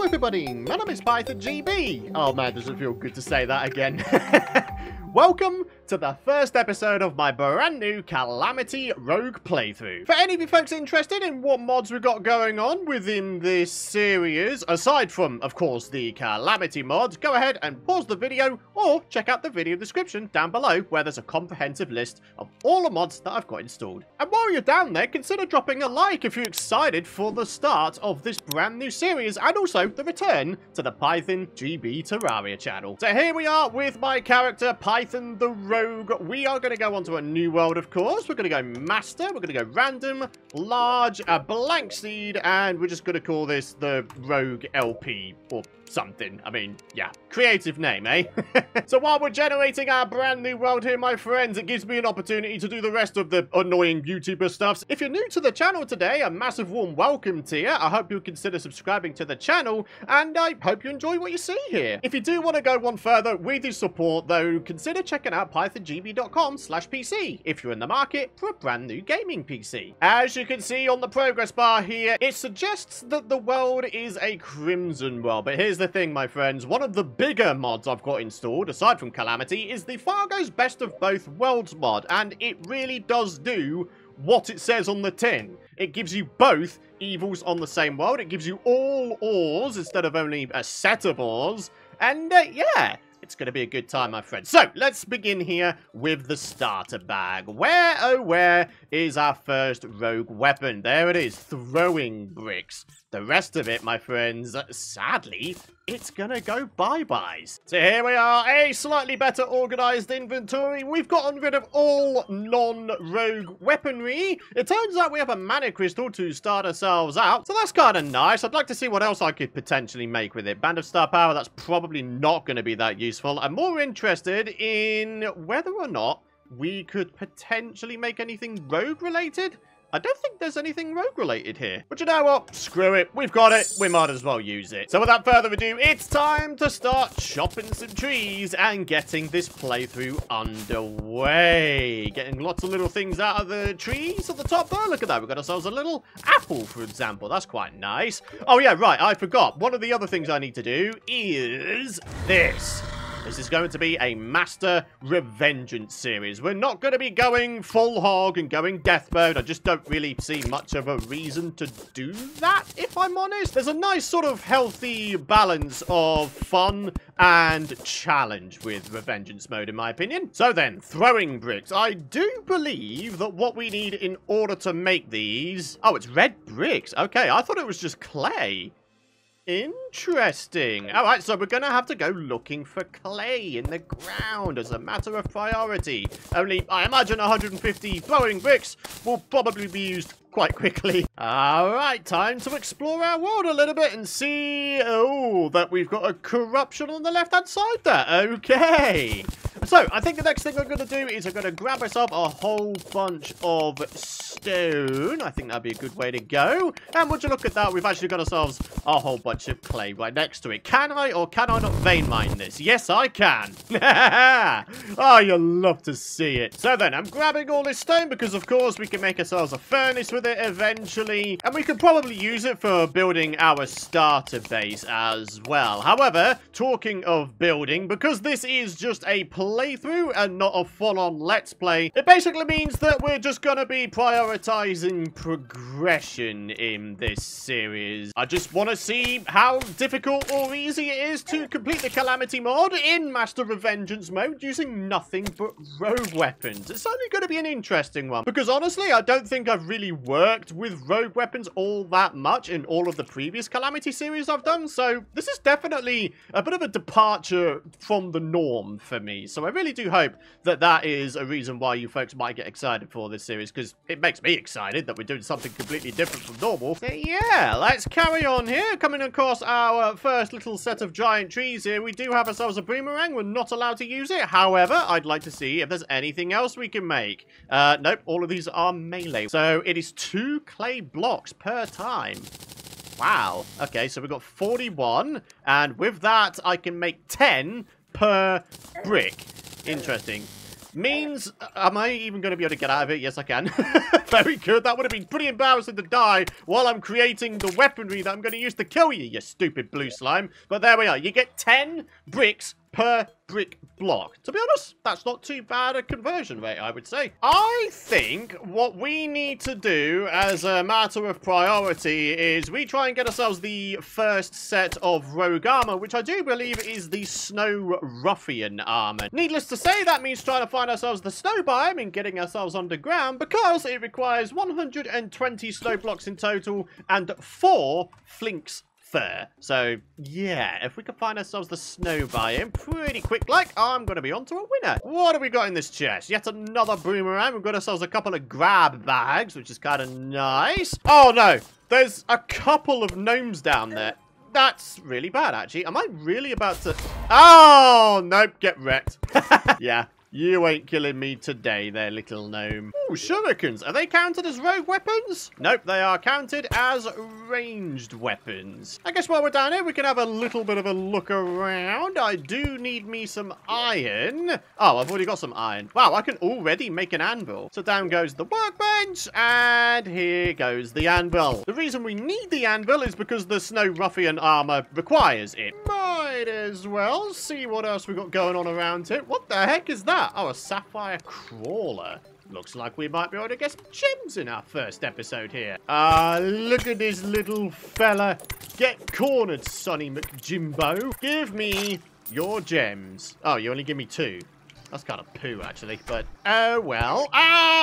Hello everybody, my name is PythonGB. Oh man, does it feel good to say that again. Welcome to the first episode of my brand new Calamity Rogue playthrough. For any of you folks interested in what mods we've got going on within this series, aside from, of course, the Calamity Mod, go ahead and pause the video or check out the video description down below where there's a comprehensive list of all the mods that I've got installed. And while you're down there, consider dropping a like if you're excited for the start of this brand new series and also the return to the PythonGB Terraria channel. So here we are with my character, Python the Rogue. We are going to go onto a new world, of course. We're going to go Master, we're going to go Random, Large, a Blank Seed, and we're just going to call this the Rogue LP, or something. I mean, yeah, creative name, eh? So while we're generating our brand new world here, my friends, it gives me an opportunity to do the rest of the annoying YouTuber stuff. If you're new to the channel today, a massive warm welcome to you. I hope you'll consider subscribing to the channel, and I hope you enjoy what you see here. If you do want to go one further with your support, though, consider checking out pythongb.com/PC if you're in the market for a brand new gaming PC. As you can see on the progress bar here, it suggests that the world is a Crimson world, but here's the thing, my friends. One of the bigger mods I've got installed, aside from Calamity, is the Fargo's Best of Both Worlds mod, and it really does do what it says on the tin. It gives you both evils on the same world. It gives you all ores instead of only a set of ores, and yeah, it's going to be a good time, my friends. So, let's begin here with the starter bag. Where, oh where, is our first rogue weapon? There it is, throwing bricks. The rest of it, my friends, sadly, it's gonna go bye-byes. So here we are, a slightly better organized inventory. We've gotten rid of all non-rogue weaponry. It turns out we have a mana crystal to start ourselves out, so that's kind of nice. I'd like to see what else I could potentially make with it. Band of Star Power, that's probably not going to be that useful. I'm more interested in whether or not we could potentially make anything rogue-related. I don't think there's anything rogue-related here. But you know what? Screw it. We've got it. We might as well use it. So without further ado, it's time to start chopping some trees and getting this playthrough underway. Getting lots of little things out of the trees at the top there. Look at that. We've got ourselves a little apple, for example. That's quite nice. Oh, yeah, right. I forgot. One of the other things I need to do is this. This is going to be a Master Revengeance series. We're not going to be going full hog and going death mode. I just don't really see much of a reason to do that, if I'm honest. There's a nice sort of healthy balance of fun and challenge with Revengeance mode, in my opinion. So then, throwing bricks. I do believe that what we need in order to make these... Oh, it's red bricks. Okay, I thought it was just clay. Interesting. All right, so we're going to have to go looking for clay in the ground as a matter of priority. Only, I imagine 150 throwing bricks will probably be used quite quickly. All right, time to explore our world a little bit and see, oh, that we've got a corruption on the left-hand side there. Okay. So, I think the next thing I'm going to do is I'm going to grab myself a whole bunch of stone. I think that'd be a good way to go. And would you look at that, we've actually got ourselves a whole bunch of clay right next to it. Can I or can I not vein mine this? Yes, I can. Oh, you'll love to see it. So then, I'm grabbing all this stone because, of course, we can make ourselves a furnace with it eventually. And we could probably use it for building our starter base as well. However, talking of building, because this is just a playthrough and not a full-on let's play, it basically means that we're just gonna be prioritizing progression in this series. I just want to see how difficult or easy it is to complete the Calamity mod in Master Revengeance mode using nothing but rogue weapons. It's only going to be an interesting one because honestly, I don't think I've really worked with rogue weapons all that much in all of the previous Calamity series I've done, so this is definitely a bit of a departure from the norm for me. So I really do hope that that is a reason why you folks might get excited for this series, because it makes me excited that we're doing something completely different from normal. So yeah, let's carry on here. Coming across our first little set of giant trees here, we do have ourselves a boomerang. We're not allowed to use it. However, I'd like to see if there's anything else we can make. Nope, all of these are melee. So it is 2 clay blocks per time. Wow. Okay, so we've got 41, and with that, I can make 10 per brick. Interesting. means... Am I even going to be able to get out of it? Yes, I can. Very good. That would have been pretty embarrassing to die while I'm creating the weaponry that I'm going to use to kill you, you stupid blue slime. But there we are. You get 10 bricks per brick block. To be honest, that's not too bad a conversion rate, I would say. I think what we need to do as a matter of priority is we try and get ourselves the first set of rogue armor, which I do believe is the Snow Ruffian armor. Needless to say, that means trying to find ourselves the snow biome and getting ourselves underground, because it requires 120 snow blocks in total and 4 flinks fur. So, yeah, if we can find ourselves the snow biome pretty quick, like, I'm going to be on to a winner. What have we got in this chest? Yet another boomerang. We've got ourselves a couple of grab bags, which is kind of nice. Oh, no. There's a couple of gnomes down there. That's really bad, actually. Am I really about to... Oh, nope. Get wrecked. Yeah. You ain't killing me today, there, little gnome. Ooh, shurikens. Are they counted as rogue weapons? Nope, they are counted as ranged weapons. I guess while we're down here, we can have a little bit of a look around. I do need me some iron. Oh, I've already got some iron. Wow, I can already make an anvil. So down goes the workbench, and here goes the anvil. The reason we need the anvil is because the Snow Ruffian armor requires it. Might as well see what else we got going on around here. What the heck is that? Oh, a sapphire crawler. Looks like we might be able to get some gems in our first episode here. Look at this little fella. Get cornered, Sonny McJimbo. Give me your gems. Oh, you only give me 2. That's kind of poo, actually, but oh well.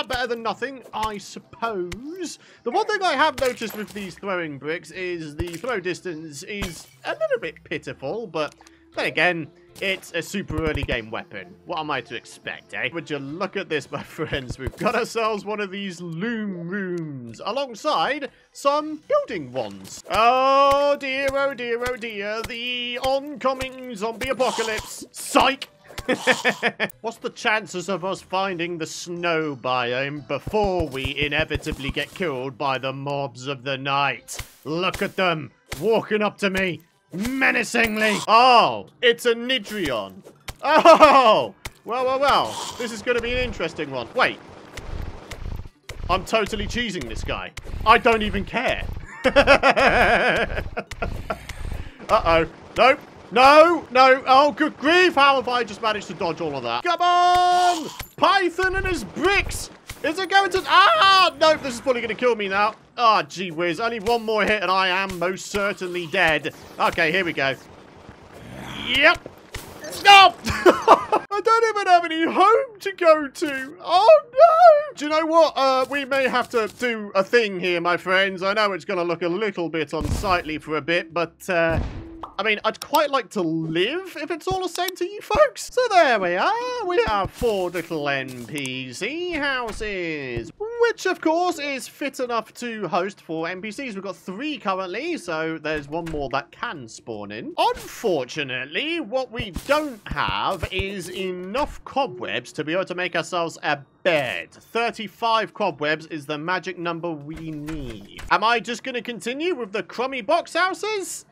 Better than nothing, I suppose. The one thing I have noticed with these throwing bricks is the throw distance is a little bit pitiful, but then again, it's a super early game weapon. What am I to expect, eh? Would you look at this, my friends? We've got ourselves one of these loom rooms alongside some building ones. Oh dear, oh dear, oh dear. The oncoming zombie apocalypse. Psych! What's the chances of us finding the snow biome before we inevitably get killed by the mobs of the night? Look at them, walking up to me. Menacingly. Oh, it's a Nidrion. Oh, well. This is going to be an interesting one. Wait. I'm totally cheesing this guy. I don't even care. Uh-oh. Nope. No. Oh, good grief. How have I just managed to dodge all of that? Come on. Python and his bricks. Is it going to... Nope, this is probably going to kill me now. Oh, gee whiz. Only one more hit and I am most certainly dead. Okay, here we go. Yep. Stop! I don't even have any home to go to. Oh, no. Do you know what? We may have to do a thing here, my friends. I know it's going to look a little bit unsightly for a bit, but... I mean, I'd quite like to live if it's all the same to you folks. So there we are. We have 4 little NPC houses, which of course is fit enough to host 4 NPCs. We've got 3 currently, so there's 1 more that can spawn in. Unfortunately, what we don't have is enough cobwebs to be able to make ourselves a bed. 35 cobwebs is the magic number we need. Am I just going to continue with the crummy box houses?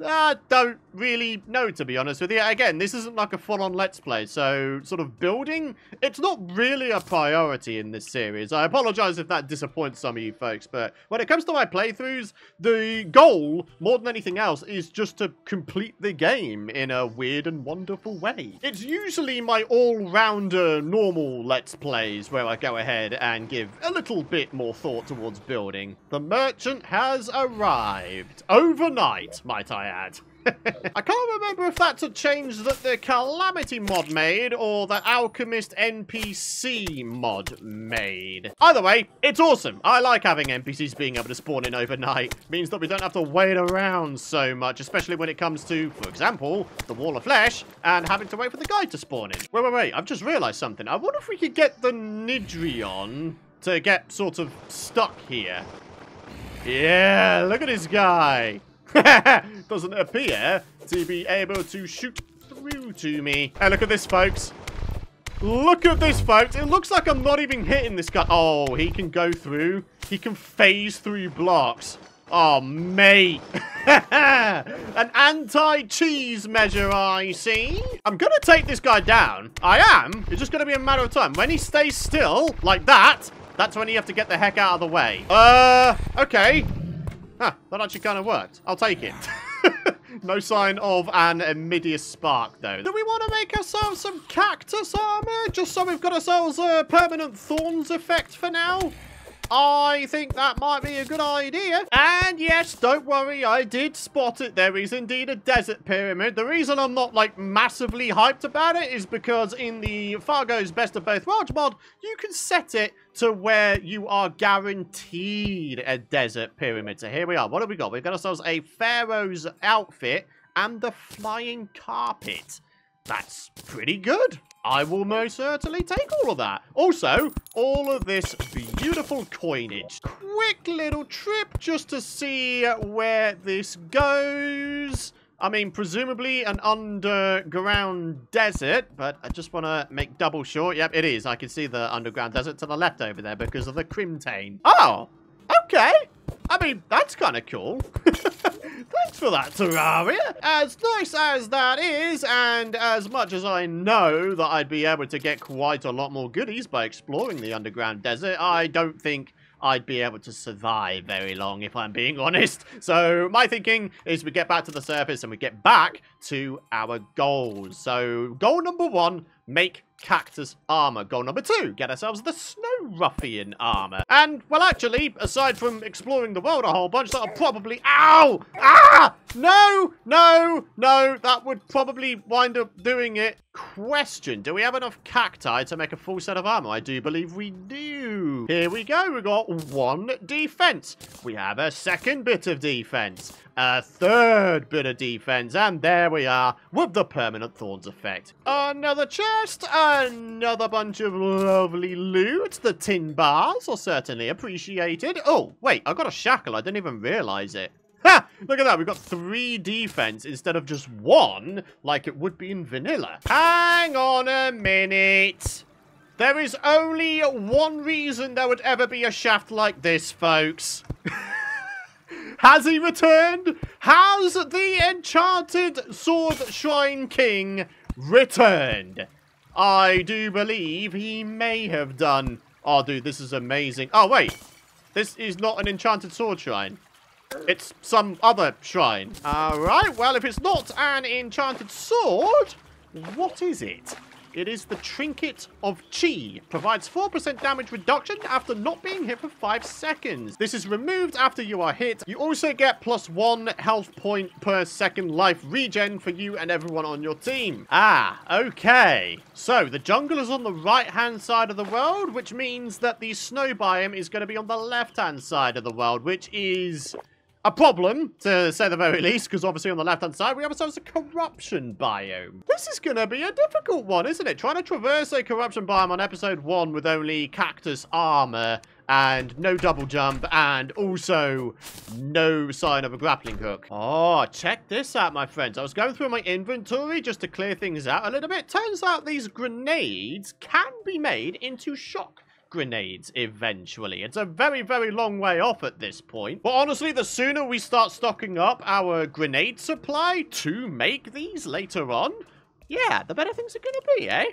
I don't really know, to be honest with you. Again, this isn't like a full-on Let's Play, so sort of building, it's not really a priority in this series. I apologize if that disappoints some of you folks, but when it comes to my playthroughs, the goal, more than anything else, is just to complete the game in a weird and wonderful way. It's usually my all-rounder normal Let's Plays where I go ahead and give a little bit more thought towards building. The merchant has arrived. Overnight, might I add. I can't remember if that's a change that the Calamity Mod made or the AlchemistNPC mod made. Either way, it's awesome. I like having NPCs being able to spawn in overnight. It means that we don't have to wait around so much, especially when it comes to, for example, the Wall of Flesh and having to wait for the guide to spawn in. Wait. I've just realized something. I wonder if we could get the Nidrion to get sort of stuck here. Yeah, look at this guy. Doesn't appear to be able to shoot through to me. Hey, look at this, folks. Look at this, folks. It looks like I'm not even hitting this guy. Oh, he can go through. He can phase through blocks. Oh, mate. And An anti-cheese measure, I see. I'm gonna take this guy down. I am. It's just gonna be a matter of time. When he stays still, like that, that's when you have to get the heck out of the way. Okay. Huh, that actually kind of worked. I'll take it. No sign of an immediate spark, though. Do we want to make ourselves some cactus armor? Just so we've got ourselves a permanent thorns effect for now? I think that might be a good idea. And yes, don't worry, I did spot it. There is indeed a desert pyramid. The reason I'm not, like, massively hyped about it is because in the Fargo's Best of Both Worlds mod, you can set it to where you are guaranteed a desert pyramid. So here we are. What have we got? We've got ourselves a pharaoh's outfit and the flying carpet. That's pretty good. I will most certainly take all of that. Also, all of this beautiful coinage. Quick little trip just to see where this goes. I mean, presumably an underground desert, but I just want to make double sure. Yep, it is. I can see the underground desert to the left over there because of the crimtane. Oh, okay. I mean, that's kind of cool. Thanks for that, Terraria. As nice as that is, and as much as I know that I'd be able to get quite a lot more goodies by exploring the underground desert, I don't think I'd be able to survive very long, if I'm being honest. So my thinking is we get back to the surface and we get back to our goals. So goal number 1, make cactus armor. Goal number 2, get ourselves the snow ruffian armor. And, well, actually, aside from exploring the world a whole bunch, that'll probably... Ow! Ah! No! No! No! That would probably wind up doing it. Question, do we have enough cacti to make a full set of armor? I do believe we do. Here we go. We got 1 defense. We have a second bit of defense. A third bit of defense. And there we are with the permanent thorns effect. Another chest. Another bunch of lovely loot. The tin bars are certainly appreciated. Oh, wait. I got a shackle. I didn't even realize it. Ha! Look at that. We've got 3 defense instead of just 1 like it would be in vanilla. Hang on a minute. There is only one reason there would ever be a shaft like this, folks. Has he returned? Has the enchanted sword shrine king returned? I do believe he may have done. Oh, dude, this is amazing. Oh, wait. This is not an enchanted sword shrine. It's some other shrine. Alright, well, if it's not an enchanted sword, what is it? It is the Trinket of Chi. Provides 4% damage reduction after not being hit for 5 seconds. This is removed after you are hit. You also get +1 health point per second life regen for you and everyone on your team. Ah, okay. So, the jungle is on the right-hand side of the world, which means that the snow biome is going to be on the left-hand side of the world, which is a problem, to say the very least, because obviously on the left-hand side, we have ourselves a corruption biome. This is going to be a difficult one, isn't it? Trying to traverse a corruption biome on episode 1 with only cactus armor and no double jump and also no sign of a grappling hook. Oh, check this out, my friends. I was going through my inventory just to clear things out a little bit. Turns out these grenades can be made into shock grenades eventually. It's a very, very long way off at this point. But honestly, the sooner we start stocking up our grenade supply to make these later on, yeah, the better things are going to be, eh?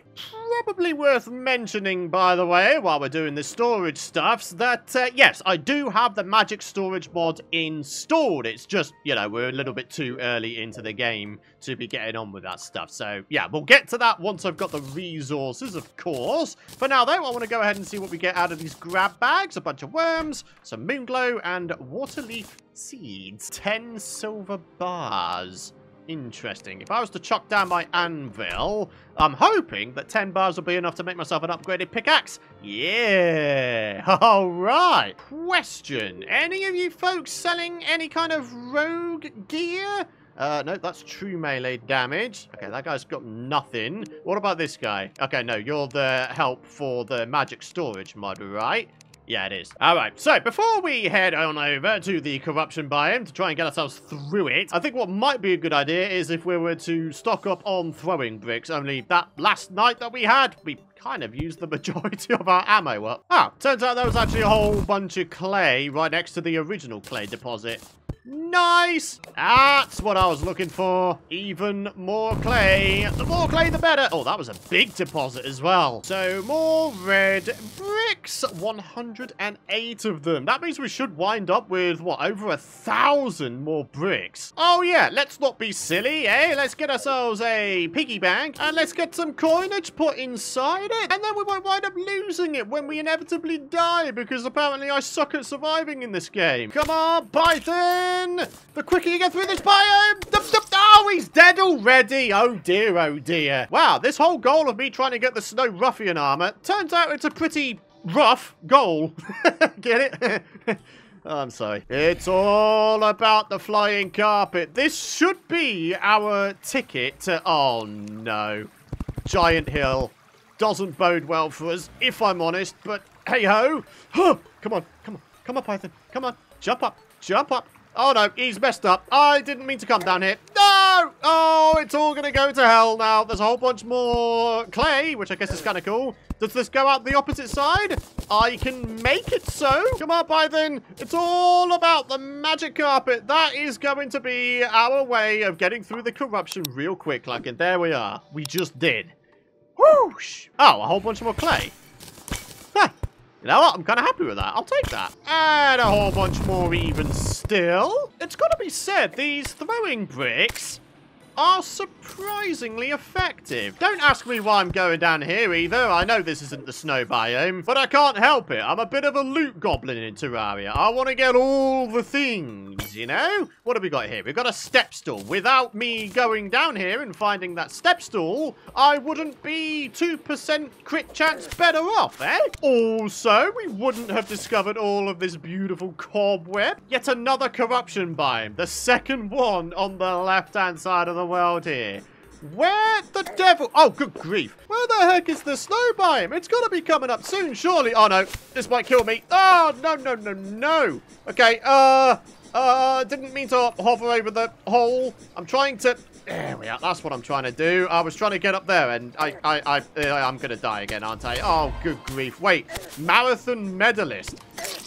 Probably worth mentioning, by the way, while we're doing the storage stuffs, that, yes, I do have the magic storage mod installed. It's just, you know, we're a little bit too early into the game to be getting on with that stuff. So, yeah, we'll get to that once I've got the resources, of course. For now, though, I want to go ahead and see what we get out of these grab bags. A bunch of worms, some moon glow, and water leaf seeds. 10 silver bars. Interesting. If I was to chuck down my anvil, I'm hoping that 10 bars will be enough to make myself an upgraded pickaxe. Yeah. All right. Question. Any of you folks selling any kind of rogue gear? No, that's true melee damage. Okay, that guy's got nothing. What about this guy? Okay, no, you're the help for the magic storage mod, right? Yeah, it is. All right, so before we head on over to the corruption biome to try and get ourselves through it, I think what might be a good idea is if we were to stock up on throwing bricks. Only that last night that we had, we kind of used the majority of our ammo up. Ah, turns out there was actually a whole bunch of clay right next to the original clay deposit. Nice! That's what I was looking for. Even more clay. The more clay, the better. Oh, that was a big deposit as well. So, more red bricks. 108 of them. That means we should wind up with, what, over 1,000 more bricks. Oh, yeah, let's not be silly, eh? Let's get ourselves a piggy bank, and let's get some coinage put inside it. And then we won't wind up losing it when we inevitably die, because apparently I suck at surviving in this game. Come on, Python! The quicker you get through this biome... Oh, he's dead already! Oh dear, oh dear. Wow, this whole goal of me trying to get the Snow Ruffian armor, turns out it's a pretty rough goal. Get it? Oh, I'm sorry. It's all about the flying carpet. This should be our ticket to... Oh, no. Giant hill. Doesn't bode well for us, if I'm honest, but hey-ho. Come on, come on. Come on, Python. Come on. Jump up. Jump up. Oh, no, he's messed up. I didn't mean to come down here. No! Oh, it's all going to go to hell now. There's a whole bunch more clay, which I guess is kind of cool. Does this go out the opposite side? I can make it so. Come on, Python. It's all about the magic carpet. That is going to be our way of getting through the corruption real quick. Like, and there we are. We just did. Whoosh! Oh, a whole bunch more clay. Huh. You know what? I'm kind of happy with that. I'll take that. And a whole bunch more even still. It's got to be said, these throwing bricks are surprisingly effective. Don't ask me why I'm going down here either. I know this isn't the snow biome, but I can't help it. I'm a bit of a loot goblin in Terraria. I want to get all the things, you know? What have we got here? We've got a step stool. Without me going down here and finding that step stool, I wouldn't be 2% crit chance better off, eh? Also, we wouldn't have discovered all of this beautiful cobweb. Yet another corruption biome. The second one on the left-hand side of the world here. Where the devil... Oh, good grief. Where the heck is the snow biome? It's got to be coming up soon, surely. Oh, no. This might kill me. Oh, no, no, no, no. Okay, didn't mean to hover over the hole. I'm trying to... There we are. That's what I'm trying to do. I was trying to get up there, and I'm going to die again, aren't I? Oh, good grief. Wait. Marathon medalist.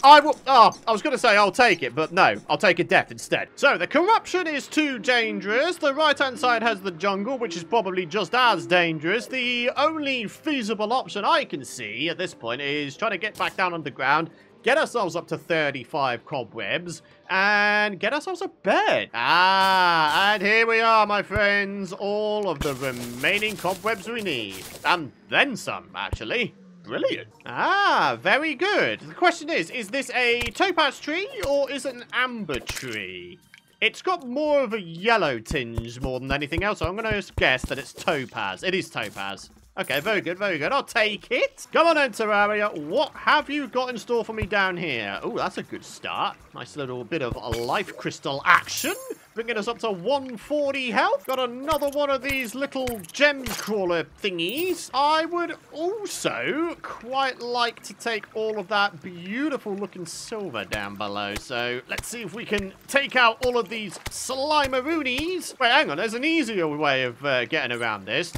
I was going to say I'll take it, but no. I'll take a death instead. So, the corruption is too dangerous. The right-hand side has the jungle, which is probably just as dangerous. The only feasible option I can see at this point is trying to get back down underground, get ourselves up to 35 cobwebs, and get ourselves a bed. Ah, and here we are, my friends. All of the remaining cobwebs we need. And then some, actually. Brilliant. Ah, very good. The question is this a topaz tree or is it an amber tree? It's got more of a yellow tinge more than anything else, so I'm going to guess that it's topaz. It is topaz. Okay, very good, very good. I'll take it. Come on then, Terraria. What have you got in store for me down here? Oh, that's a good start. Nice little bit of life crystal action. Bringing us up to 140 health. Got another one of these little gem crawler thingies. I would also quite like to take all of that beautiful looking silver down below. So let's see if we can take out all of these slimeroonies. Wait, hang on. There's an easier way of getting around this.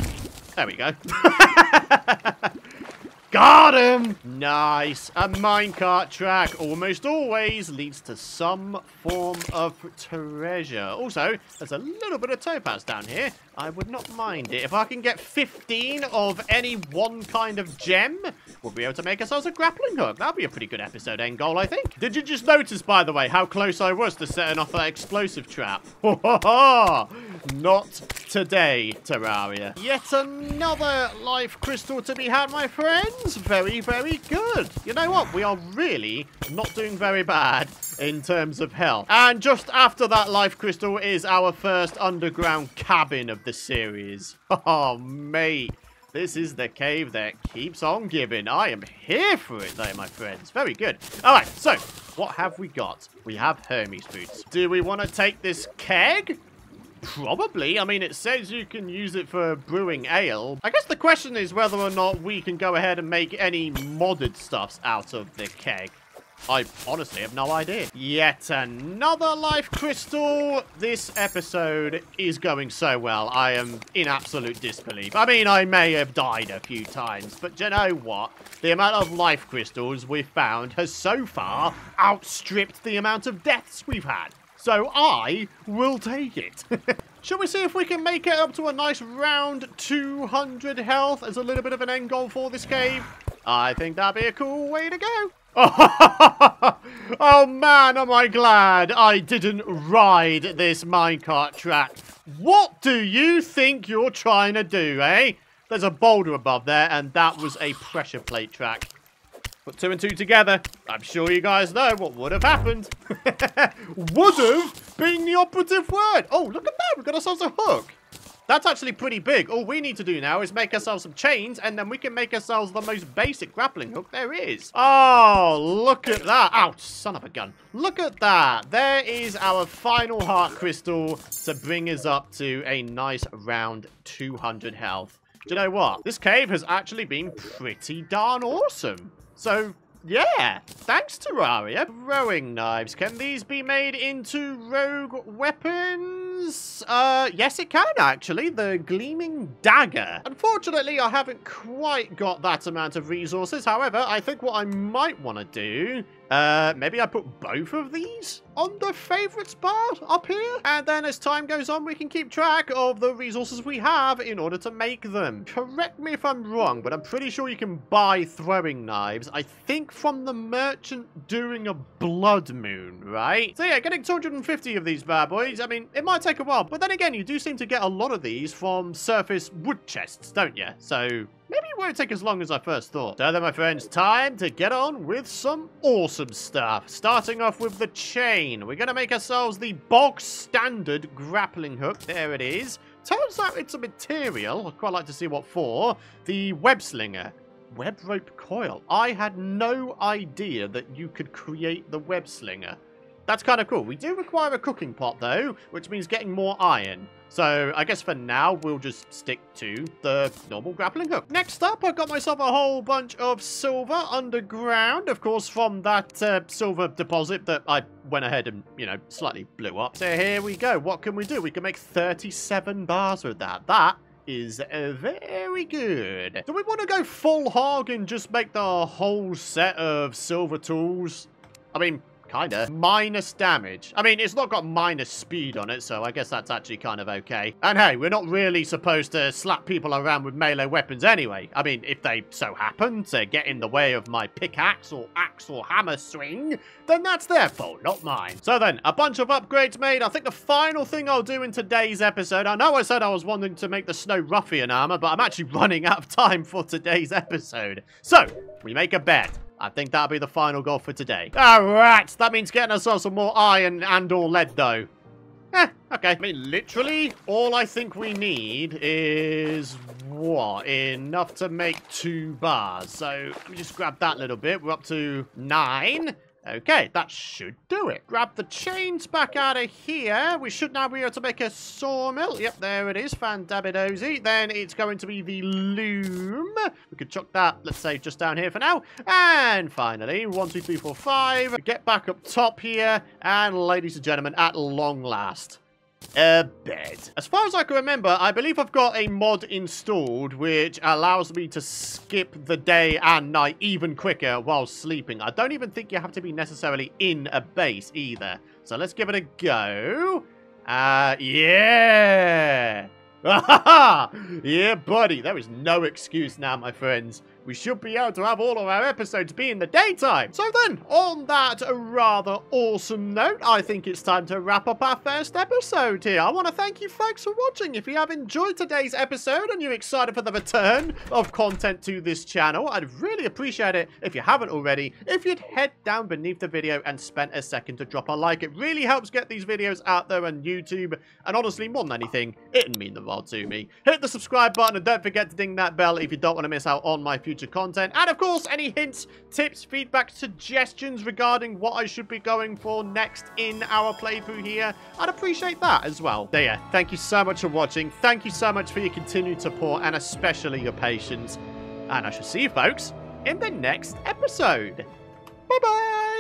There we go. Got him! Nice. A minecart track almost always leads to some form of treasure. Also, there's a little bit of topaz down here. I would not mind it. If I can get 15 of any one kind of gem, we'll be able to make ourselves a grappling hook. That'll be a pretty good episode end goal, I think. Did you just notice, by the way, how close I was to setting off that explosive trap? Ho, ho, ho. Not today, Terraria. Yet another life crystal to be had, my friends. Very, very good. You know what? We are really not doing very bad in terms of health. And just after that life crystal is our first underground cabin of the series. Oh, mate. This is the cave that keeps on giving. I am here for it, though, my friends. Very good. All right, so what have we got? We have Hermes boots. Do we want to take this keg? Probably. I mean, it says you can use it for brewing ale. I guess the question is whether or not we can go ahead and make any modded stuffs out of the keg. I honestly have no idea. Yet another life crystal. This episode is going so well. I am in absolute disbelief. I mean, I may have died a few times, but you know what? The amount of life crystals we've found has so far outstripped the amount of deaths we've had. So I will take it. Shall we see if we can make it up to a nice round 200 health as a little bit of an end goal for this cave? I think that'd be a cool way to go. Oh man, am I glad I didn't ride this minecart track. What do you think you're trying to do, eh? There's a boulder above there, and that was a pressure plate track. Put 2 and 2 together. I'm sure you guys know what would have happened. Would have being the operative word. Oh, look at that. We've got ourselves a hook. That's actually pretty big. All we need to do now is make ourselves some chains, and then we can make ourselves the most basic grappling hook there is. Oh, look at that. Ouch, son of a gun. Look at that. There is our final heart crystal to bring us up to a nice round 200 health. Do you know what? This cave has actually been pretty darn awesome. So, yeah, thanks, Terraria. Throwing knives. Can these be made into rogue weapons? Yes, it can, actually. The gleaming dagger. Unfortunately, I haven't quite got that amount of resources. However, I think what I might want to do, maybe I put both of these on the favorites bar up here. And then as time goes on, we can keep track of the resources we have in order to make them. Correct me if I'm wrong, but I'm pretty sure you can buy throwing knives. I think from the merchant during a blood moon, right? So yeah, getting 250 of these bad boys. I mean, it might take a while, but then again, you do seem to get a lot of these from surface wood chests, don't you? So maybe it won't take as long as I first thought. So then, my friends, time to get on with some awesome stuff. Starting off with the chain. We're going to make ourselves the bog standard grappling hook. There it is. Turns out it's a material. I'd quite like to see what for. The web slinger. Web rope coil. I had no idea that you could create the web slinger. That's kind of cool. We do require a cooking pot, though, which means getting more iron. So I guess for now, we'll just stick to the normal grappling hook. Next up, I got myself a whole bunch of silver underground, of course, from that silver deposit that I went ahead and, you know, slightly blew up. So here we go. What can we do? We can make 37 bars with that. That is very good. Do we want to go full hog and just make the whole set of silver tools? I mean, kinda. Minus damage. I mean, it's not got minus speed on it, so I guess that's actually kind of okay. And hey, we're not really supposed to slap people around with melee weapons anyway. I mean, if they so happen to get in the way of my pickaxe or axe or hammer swing, then that's their fault, not mine. So then, a bunch of upgrades made. I think the final thing I'll do in today's episode, I know I said I was wanting to make the Snow Ruffian armor, but I'm actually running out of time for today's episode. So, we make a bet. I think that'll be the final goal for today. Alright, that means getting ourselves some more iron and or lead, though. Okay. I mean, literally, all I think we need is, what, enough to make 2 bars. So, let me just grab that little bit. We're up to 9. Okay, that should do it. Grab the chains back out of here. We should now be able to make a sawmill. Yep, there it is. Fandabidozy. Then it's going to be the loom. We could chuck that, let's say, just down here for now. And finally, 1, 2, 3, 4, 5. We get back up top here. And ladies and gentlemen, at long last, a bed. As far as I can remember, I believe I've got a mod installed which allows me to skip the day and night even quicker while sleeping. I don't even think you have to be necessarily in a base either. So let's give it a go. Yeah. Yeah, buddy. There is no excuse now, my friends. We should be able to have all of our episodes be in the daytime. So then, on that rather awesome note, I think it's time to wrap up our first episode here. I want to thank you folks for watching. If you have enjoyed today's episode and you're excited for the return of content to this channel, I'd really appreciate it if you haven't already, if you'd head down beneath the video and spend a second to drop a like. It really helps get these videos out there on YouTube, and honestly, more than anything, it'd mean the world to me. Hit the subscribe button and don't forget to ding that bell if you don't want to miss out on my future content, and of course any hints, tips, feedback, suggestions regarding what I should be going for next in our playthrough here, I'd appreciate that as well. So yeah, thank you so much for watching, thank you so much for your continued support and especially your patience, and I shall see you folks in the next episode. Bye bye.